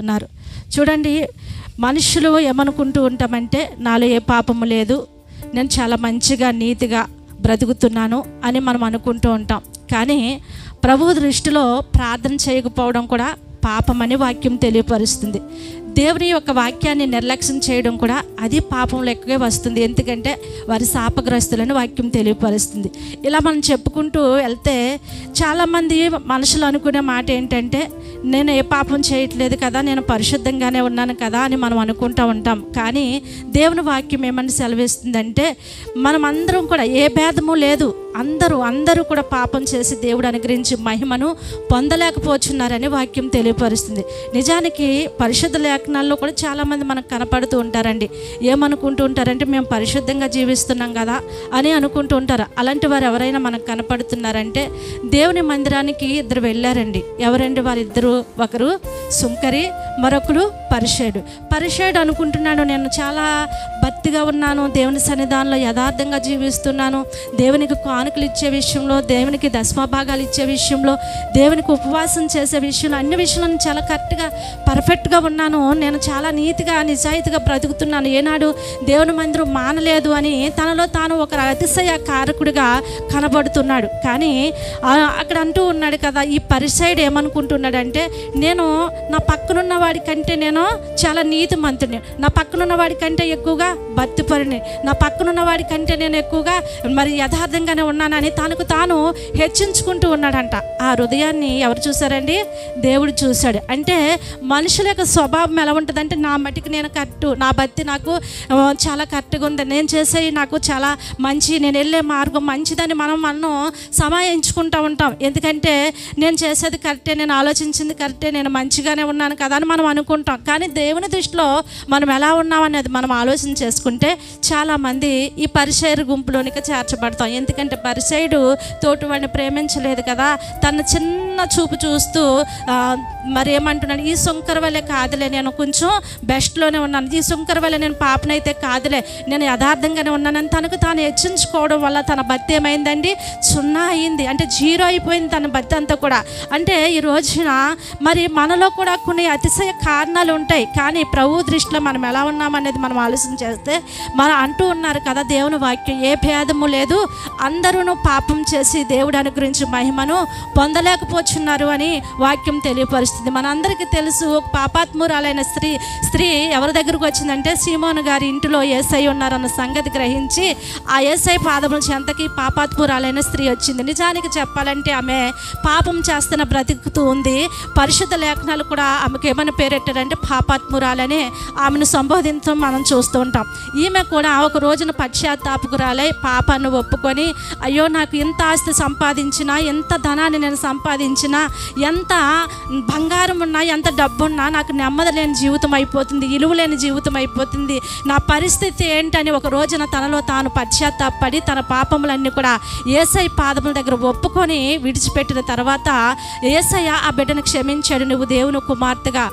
ఉన్నారు. చూడండి, మనుషులు ఏమనుకుంటూ ఉంటామంటే నాలో ఏ పాపము లేదు, నేను చాలా మంచిగా నీతిగా బ్రతుకుతున్నాను అని మనం అనుకుంటూ ఉంటాం. కానీ ప్రభు దృష్టిలో ప్రార్థన చేయకపోవడం కూడా పాపమని వాక్యం తెలియపరుస్తుంది. దేవుని యొక్క వాక్యాన్ని నిర్లక్ష్యం చేయడం కూడా అది పాపం లెక్కగా వస్తుంది. ఎందుకంటే వారి శాపగ్రస్తులని వాక్యం తెలియపరుస్తుంది. ఇలా మనం చెప్పుకుంటూ వెళ్తే చాలామంది మనుషులు అనుకునే మాట ఏంటంటే నేను ఏ పాపం చేయట్లేదు కదా, నేను పరిశుద్ధంగానే ఉన్నాను కదా అని మనం అనుకుంటూ ఉంటాం. కానీ దేవుని వాక్యం ఏమని సెలవిస్తుందంటే మనం అందరం కూడా ఏ భేదము లేదు, అందరూ కూడా పాపం చేసి దేవుడు అనుగ్రహించి మహిమను పొందలేకపోతున్నారని వాక్యం తెలియపరుస్తుంది. నిజానికి పరిశుద్ధ లేఖనాల్లో కూడా చాలామంది మనకు కనపడుతూ ఉంటారండి. ఏమనుకుంటూ ఉంటారంటే మేము పరిశుద్ధంగా జీవిస్తున్నాం కదా అని అనుకుంటూ ఉంటారు. అలాంటి వారు ఎవరైనా మనకు కనపడుతున్నారంటే దేవుని మందిరానికి ఇద్దరు వెళ్ళారండి. ఎవరండి వారిద్దరు? ఒకరు సుంకరి, మరొకరు పరిసయ్యుడు అనుకుంటున్నాడు నేను చాలా భక్తిగా ఉన్నాను, దేవుని సన్నిధానంలో యథార్థంగా జీవిస్తున్నాను, దేవునికి కానుకలు ఇచ్చే విషయంలో, దేవునికి దశమభాగాలు ఇచ్చే విషయంలో, దేవునికి ఉపవాసం చేసే విషయంలో, అన్ని విషయంలో చాలా కరెక్ట్గా పర్ఫెక్ట్గా ఉన్నాను, నేను చాలా నీతిగా నిజాయితీగా బ్రతుకుతున్నాను, ఏనాడు దేవుని మందిరం మానలేదు అని తనలో తాను ఒక అతిశయ కారకుడిగా కనబడుతున్నాడు. కానీ అక్కడ అంటూ ఉన్నాడు కదా, ఈ పరిసయ్యుడు ఏమనుకుంటున్నాడంటే నేను నా పక్కనున్న వాడి కంటే నేను చాలా నీతిమంతుడిని, నా పక్కనున్న వాడి కంటే ఎక్కువగా భక్తిపరుని, నా పక్కనున్న వాడి కంటే నేను ఎక్కువగా మరి యథార్థంగానే ఉన్నానని తనకు తాను హెచ్చించుకుంటూ ఉన్నాడంట. ఆ హృదయాన్ని ఎవరు చూశారండి? దేవుడు చూశాడు. అంటే మనుషుల యొక్క స్వభావం ఎలా ఉంటుందంటే నా మట్టికి నేను కరెక్టు, నా భక్తి నాకు చాలా కరెక్ట్గా ఉంది, నేను చేసేవి నాకు చాలా మంచి, నేను వెళ్ళే మార్గం మంచిదని మనం సమాయించుకుంటూ ఉంటాం. ఎందుకంటే నేను చేసేది కరెక్టే, నేను ఆలోచించింది కరెక్టే, నేను మంచిగానే ఉన్నాను కదా అని మనం అనుకుంటాం. కానీ దేవుని దృష్టిలో మనం ఎలా ఉన్నామనేది మనం ఆలోచన చేసుకుంటే చాలామంది ఈ పరిసయ్యుడు గుంపులోనికి చేర్చబడతాం. ఎందుకంటే పరిసయ్యుడు తోటివాడిని ప్రేమించలేదు కదా, తన చిన్న చూపు చూస్తూ మరి ఏమంటున్నాడు, ఈ సుంకర వల్లే కాదులే, నేను కొంచెం బెస్ట్లోనే ఉన్నాను, ఈ సుంకర వల్లే నేను పాపనైతే కాదులే, నేను యథార్థంగానే ఉన్నానని తనకు తాను హెచ్చించుకోవడం వల్ల తన భక్తి ఏమైందండి? 0 అయింది. అంటే 0 అయిపోయింది తన భక్తి అంతా కూడా. అంటే ఈ రోజున మరి మనలో కూడా కొన్ని అతిశయ కారణాలు ఉంటాయి. కానీ ప్రభు దృష్టిలో మనం ఎలా ఉన్నామనేది మనం ఆలోచన చేస్తే మనం అంటూ ఉన్నారు కదా దేవుని వాక్యం, ఏ భేదము లేదు, అందరూ పాపం చేసి దేవుడు అనుగ్రహించి మహిమను పొందలేకపోతున్నారు అని వాక్యం తెలియపరుస్తుంది. మనందరికీ తెలుసు, ఒక పాపాత్మురాలైన స్త్రీ ఎవరి దగ్గరకు వచ్చిందంటే సీమోను గారి ఇంటిలో యేసయ్య ఉన్నారన్న సంగతి గ్రహించి ఆ యేసయ్య పాదముల చెంతకి పాపాత్మురాలైన స్త్రీ వచ్చింది. నిజానికి చెప్పాలంటే ఆమె పాపం చేస్తున్న బ్రతుకుతూ ఉంది. పరిశుద్ధ లేఖనాలు కూడా ఆమెకు ఏమైనా పేరెట్టారంటే పాపాత్మురాలని ఆమెను సంబోధించడం మనం చూస్తూ ఉంటాం. ఈమె కూడా ఒక రోజున పశ్చాత్తాపకురాలై పాపాన్ని ఒప్పుకొని అయ్యో నాకు ఎంత ఆస్తి సంపాదించినా, ఎంత ధనాన్ని నేను సంపాదించినా, ఎంత బంగారం ఉన్నా, ఎంత డబ్బున్నా నాకు నెమ్మది లేని జీవితం అయిపోతుంది, ఇలువ లేని జీవితం అయిపోతుంది, నా పరిస్థితి ఏంటని ఒక రోజున తనలో తాను పశ్చాత్తాపడి తన పాపములన్నీ కూడా యేసయ్య పాదముల దగ్గర ఒప్పుకొని విడిచిపెట్టిన తర్వాత యేసయ్య ఆ బిడ్డను క్షమించాడు. నువ్వు దేవుని కుమార్తెగా,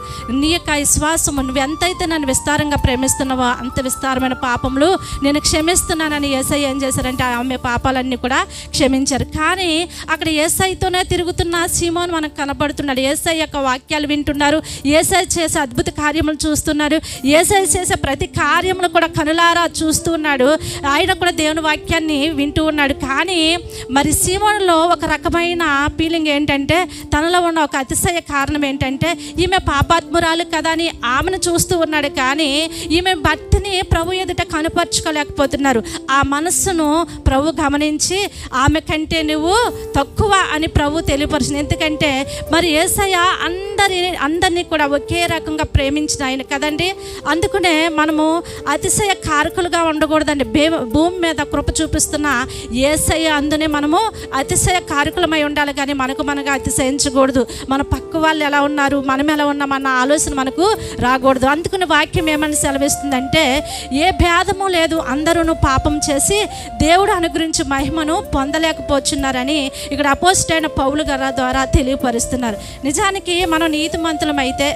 నీ యొక్క విశ్వాసము, నువ్వు ఎంతైతే నన్ను విస్తారంగా ప్రేమిస్తున్నావో అంత విస్తారమైన పాపములు నేను క్షమిస్తున్నానని యేసయ్య ఏం చేశారంటే ఆమె పాపాలన్నీ కూడా క్షమించారు. కానీ అక్కడ యేసయ్యతోనే తిరుగుతున్న సీమోను మనకు కనపడుతున్నాడు. యేసయ్య యొక్క వాక్యాలు వింటున్నారు, యేసయ్య చేసే అద్భుత కార్యములు చూస్తున్నారు, యేసయ్య చేసే ప్రతి కార్యములు కూడా కనులారా చూస్తూ ఉన్నాడు. ఆయన కూడా దేవుని వాక్యాన్ని వింటూ ఉన్నాడు. కానీ మరి సీమోనులో ఒక రకమైన ఫీలింగ్ ఏంటంటే, తనలో ఉన్న ఒక అతిశయ కారణం ఏంటంటే ఈమె పాపాత్మురాలు కదా అని ఆమెను చూస్తూ ఉన్నాడు. కానీ ఈమె భక్తిని ప్రభు ఎదుట కనపరుచుకోలేకపోతున్నారు. ఆ మనస్సును ప్రభు గమనించి ఆమె కంటే నువ్వు తక్కువ అని ప్రభు తెలియపరిచింది. ఎందుకంటే మరి యేసయ్య అందరినీ కూడా ఒకే రకంగా ప్రేమించిన ఆయన కదండి. అందుకనే మనము అతిశయ కారకులుగా ఉండకూడదండి. భూమి మీద కృప చూపిస్తున్న యేసయ్య అందునే మనము అతిశయ కారకులమై ఉండాలి. కానీ మనకు అతిశయించకూడదు. మన పక్క వాళ్ళు ఎలా ఉన్నారు, మనం ఎలా ఉన్నామన్న ఆలోచన మనకు రాకూడదు. అందుకని వాక్యం ఏమని సెలవిస్తుందంటే ఏ భేదము లేదు, అందరూ పాపం చేసి దేవుడు అనుగ్రహించి మహిమను పొందలేకపోతున్నారని ఇక్కడ అపోస్తలుడైన పౌలు గారి ద్వారా తెలియపరుస్తున్నారు. నిజానికి మనం నీతిమంతులమైతే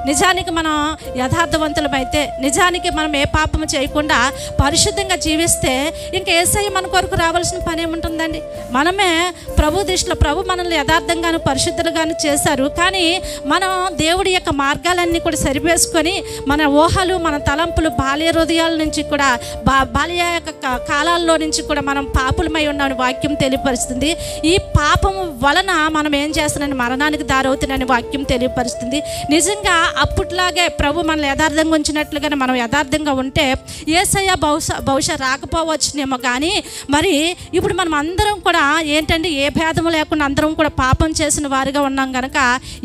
నిజానికి మనం యథార్థవంతులమైతే, నిజానికి మనం ఏ పాపము చేయకుండా పరిశుద్ధంగా జీవిస్తే ఇంకా యేసయ్య మన కొరకు రావాల్సిన పని ఏముంటుందండి? మనమే ప్రభు దృష్టిలో ప్రభు మనల్ని యథార్థంగాను పరిశుద్ధులుగాను చేశారు. కానీ మనం దేవుడి యొక్క మార్గాలన్నీ కూడా సరివేసుకొని మన ఊహలు, మన తలంపులు, బాల్య హృదయాల నుంచి కూడా బాల్య యొక్క కాలాల్లో నుంచి కూడా మనం పాపులమై ఉన్నామని వాక్యం తెలియపరుస్తుంది. ఈ పాపము వలన మనం ఏం చేస్తున్నామని మరణానికి దారవుతున్నామని వాక్యం తెలియపరుస్తుంది. నిజంగా అప్పట్లాగే ప్రభు మనల్ని యథార్థంగా ఉంచినట్లుగానే మనం యథార్థంగా ఉంటే యేసయ్య బహుశా రాకపోవచ్చునేమో. కానీ మరి ఇప్పుడు మనం అందరం కూడా ఏంటంటే ఏ భేదము లేకుండా అందరం కూడా పాపం చేసిన వారిగా ఉన్నాం కనుక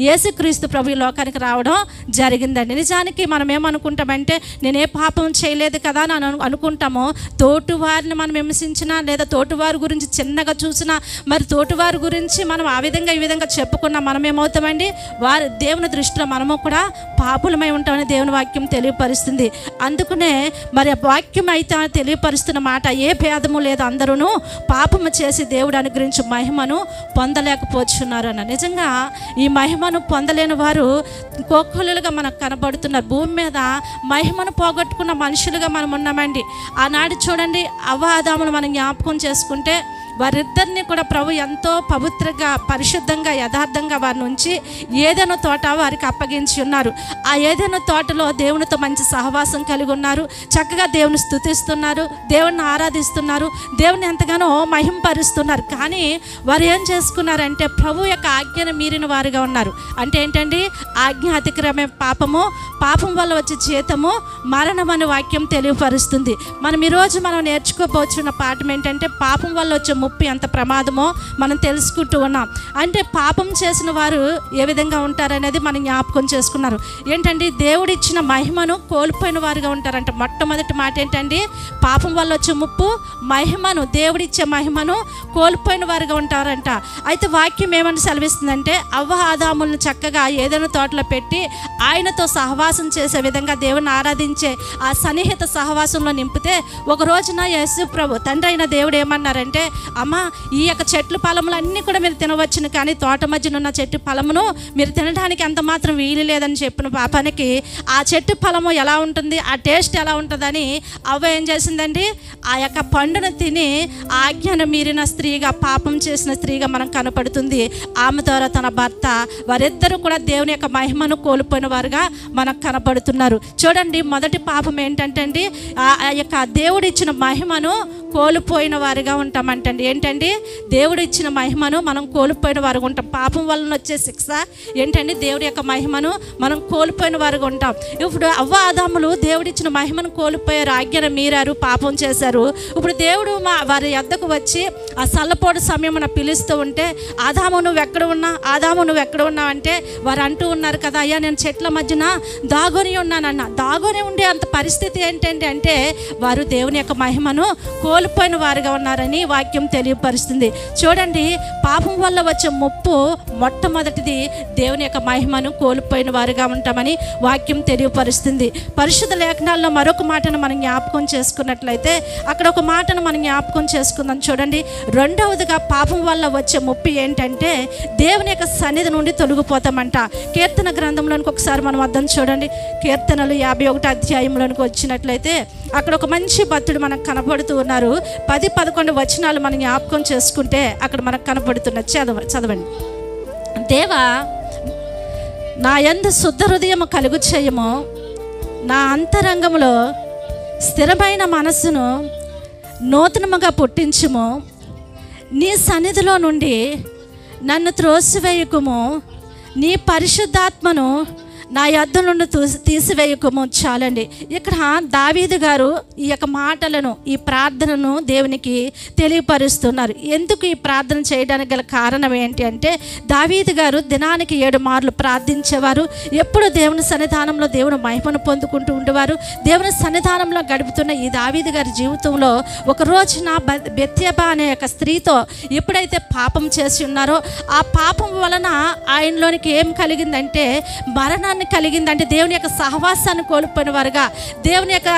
యేసుక్రీస్తు ప్రభు ఈ లోకానికి రావడం జరిగిందండి. నిజానికి మనం ఏమనుకుంటామంటే నేను ఏ పాపం చేయలేదు కదా అని అనుకుంటాము. తోటివారిని మనం విమర్శించినా లేదా తోటివారి గురించి చిన్నగా చూసినా, మరి తోటివారి గురించి మనం ఆ విధంగా ఈ విధంగా చెప్పుకున్నా మనం ఏమవుతామండి? దేవుని దృష్టిలో మనము కూడా పాపులమై ఉంటామని దేవుని వాక్యం తెలియపరుస్తుంది. అందుకనే మరి వాక్యం అయితే తెలియపరుస్తున్న మాట, ఏ భేదము లేదు, అందరూ పాపము చేసి దేవుడు అనుగ్రహించి మహిమను పొందలేకపోతున్నారు అన్న. నిజంగా ఈ మహిమను పొందలేని వారు కోకొల్లులుగా మనకు కనబడుతున్నారు. భూమి మీద మహిమను పోగొట్టుకున్న మనుషులుగా మనం ఉన్నామండి. ఆనాడు చూడండి, అవ్వ ఆదామును మనం జ్ఞాపకం చేసుకుంటే వారిద్దరిని కూడా ప్రభు ఎంతో పవిత్రంగా, పరిశుద్ధంగా, యథార్థంగా వారి నుంచి ఏదైనా తోట వారికి అప్పగించి ఉన్నారు. ఆ ఏదైనా తోటలో దేవునితో మంచి సహవాసం కలిగి ఉన్నారు. చక్కగా దేవుని స్తుతిస్తున్నారు, దేవుని ఆరాధిస్తున్నారు, దేవుని ఎంతగానో మహింపరుస్తున్నారు. కానీ వారు ఏం చేసుకున్నారంటే ప్రభు యొక్క ఆజ్ఞను మీరిన వారుగా ఉన్నారు. అంటే ఏంటండి? ఆజ్ఞ అతిక్రమే పాపము, పాపం వల్ల వచ్చే జీతము మరణం అనే వాక్యం తెలియపరుస్తుంది. మనం ఈరోజు మనం నేర్చుకోబోతున్న పాఠం ఏంటంటే పాపం వల్ల వచ్చే ముప్పు ఎంత ప్రమాదమో మనం తెలుసుకుంటూ ఉన్నాం. అంటే పాపం చేసిన వారు ఏ విధంగా ఉంటారనేది మనం జ్ఞాపకం చేసుకున్నారు. ఏంటంటే దేవుడిచ్చిన మహిమను కోల్పోయిన వారుగా ఉంటారంట. మొట్టమొదటి మాట ఏంటండి? పాపం వల్ల వచ్చే ముప్పు, మహిమను, దేవుడిచ్చే మహిమను కోల్పోయిన వారుగా ఉంటారంట. అయితే వాక్యం ఏమని సెలవిస్తుందంటే అవ్వ ఆదాములను చక్కగా ఏదైనా తోటలో పెట్టి ఆయనతో సహవాసం చేసే విధంగా దేవుని ఆరాధించే ఆ సన్నిహిత సహవాసంలో నింపితే ఒక రోజున యేసు ప్రభు తండ్రి అయిన దేవుడు ఏమన్నారంటే, అమ్మ ఈ యొక్క చెట్లు ఫలములు అన్నీ కూడా మీరు తినవచ్చును, కానీ తోట మధ్యన ఉన్న చెట్టు ఫలమును మీరు తినడానికి ఎంత మాత్రం వీలు లేదని చెప్పిన పాపానికి ఆ చెట్టు ఫలము ఎలా ఉంటుంది, ఆ టేస్ట్ ఎలా ఉంటుందని అవ్వ ఏం చేసిందండి? ఆ యొక్క పండును తిని ఆజ్ఞను మీరిన స్త్రీగా, పాపం చేసిన స్త్రీగా మనం కనపడుతుంది. ఆమె ద్వారా తన భర్త, వారిద్దరూ కూడా దేవుని యొక్క మహిమను కోల్పోయిన వారుగా మనకు కనపడుతున్నారు. చూడండి, మొదటి పాపం ఏంటంటే అండి, ఆ యొక్క దేవుడు ఇచ్చిన మహిమను కోల్పోయిన వారిగా ఉంటామంటండి. ఏంటండి? దేవుడు ఇచ్చిన మహిమను మనం కోల్పోయిన వారుగా ఉంటాం. పాపం వలన వచ్చే శిక్ష ఏంటండి? దేవుడి యొక్క మహిమను మనం కోల్పోయిన వారుగా ఉంటాం. ఇప్పుడు అవ్వ ఆదాములు దేవుడిచ్చిన మహిమను కోల్పోయారు, ఆజ్ఞను మీరారు, పాపం చేశారు. ఇప్పుడు దేవుడు వారి యొద్దకు వచ్చి ఆ సల్లపోటు సమయమున పిలుస్తూ ఉంటే, ఆదాము నువ్వు ఎక్కడ ఉన్నా, ఆదాము నువ్వు ఎక్కడ ఉన్నావు అంటే వారు అంటూ ఉన్నారు కదా, అయ్యా నేను చెట్ల మధ్యన దాగొని ఉన్నానన్న. దాగొని ఉండే అంత పరిస్థితి ఏంటంటే అంటే వారు దేవుని యొక్క మహిమను కోల్పోయిన వారుగా ఉన్నారని వాక్యం తెలియపరుస్తుంది. చూడండి, పాపం వల్ల వచ్చే ముప్పు మొట్టమొదటిది దేవుని యొక్క మహిమను కోల్పోయిన వారుగా ఉంటామని వాక్యం తెలియపరుస్తుంది. పరిశుద్ధ లేఖనాల్లో మరొక మాటను మనం జ్ఞాపకం చేసుకున్నట్లయితే అక్కడ ఒక మాటను మనం జ్ఞాపకం చేసుకుందాం. చూడండి, రెండవదిగా పాపం వల్ల వచ్చే ముప్పు ఏంటంటే దేవుని యొక్క సన్నిధి నుండి తొలగిపోతామంట. కీర్తన గ్రంథంలోనికి ఒకసారి మనం అర్థం చూడండి. కీర్తనలు 51 అధ్యాయంలోనికి వచ్చినట్లయితే అక్కడ ఒక మంచి భక్తుడు మనకు కనబడుతూ ఉన్నారు. 10-11 వచనాలు మనం జ్ఞాపకం చేసుకుంటే అక్కడ మనకు కనబడుతున్న చదవండి. దేవా, నా యందు శుద్ధ హృదయము కలుగు చేయము, నా అంతరంగములో స్థిరమైన మనస్సును నూతనముగా పుట్టించుము, నీ సన్నిధిలో నుండి నన్ను త్రోసివేయకుము, నీ పరిశుద్ధాత్మను నా యొద్ద నుండి తీసివేయకము. చాలండి. ఇక్కడ దావీదు గారు ఈ యొక్క మాటలను, ఈ ప్రార్థనను దేవునికి తెలియపరుస్తున్నారు. ఎందుకు ఈ ప్రార్థన చేయడానికి గల కారణం ఏంటి అంటే దావీదు గారు దినానికి 7 మార్లు ప్రార్థించేవారు. ఎప్పుడు దేవుని సన్నిధానంలో దేవుని మహిమను పొందుకుంటూ ఉండేవారు. దేవుని సన్నిధానంలో గడుపుతున్న ఈ దావీదు గారి జీవితంలో ఒక రోజున బెత్షెబా అనే యొక్క స్త్రీతో ఎప్పుడైతే పాపం చేసి ఉన్నారో ఆ పాపం వలన ఆయనలోనికి ఏం కలిగిందంటే మరణాన్ని ఆనందాన్ని కలిగింది అంటే దేవుని యొక్క సహవాసాన్ని కోల్పోయిన వారుగా, దేవుని యొక్క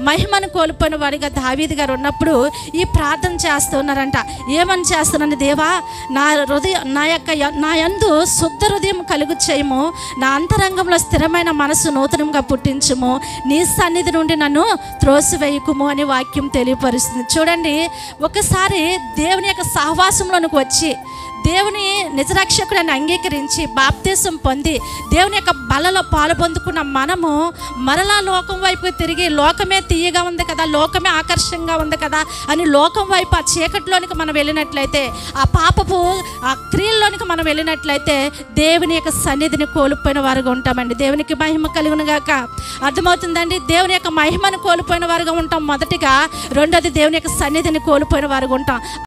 మహిమను కోల్పోయిన వారుగా దావీదు గారు ఉన్నప్పుడు ఈ ప్రార్థన చేస్తున్నారంట. ఏమని చేస్తున్నాను? దేవా, నా యందు శుద్ధ హృదయం కలుగు చేయము, నా అంతరంగంలో స్థిరమైన మనసు నూతనంగా పుట్టించుము, నీ సన్నిధి నుండి నన్ను త్రోసివేయకుము అని వాక్యం తెలియపరుస్తుంది. చూడండి, ఒకసారి దేవుని యొక్క సహవాసంలోనికి వచ్చి దేవుని నిజరక్షకుడిని అంగీకరించి బాప్తీసం పొంది దేవుని యొక్క బలలో పాలు పొందుకున్న మనము మరలా లోకం వైపు తిరిగి లోకమే తీయగా ఉంది కదా, లోకమే ఆకర్షంగా ఉంది కదా అని లోకం వైపు ఆ చీకటిలోనికి మనం వెళ్ళినట్లయితే, ఆ పాపపు ఆ క్రియల్లోనికి మనం వెళ్ళినట్లయితే దేవుని యొక్క సన్నిధిని కోల్పోయిన వారుగా ఉంటామండి. దేవునికి మహిమ కలుగును గాక. అర్థమవుతుందండి? దేవుని యొక్క మహిమను కోల్పోయిన వారుగా ఉంటాం మొదటిగా. రెండోది దేవుని యొక్క సన్నిధిని కోల్పోయిన వారుగా ఉంటాం.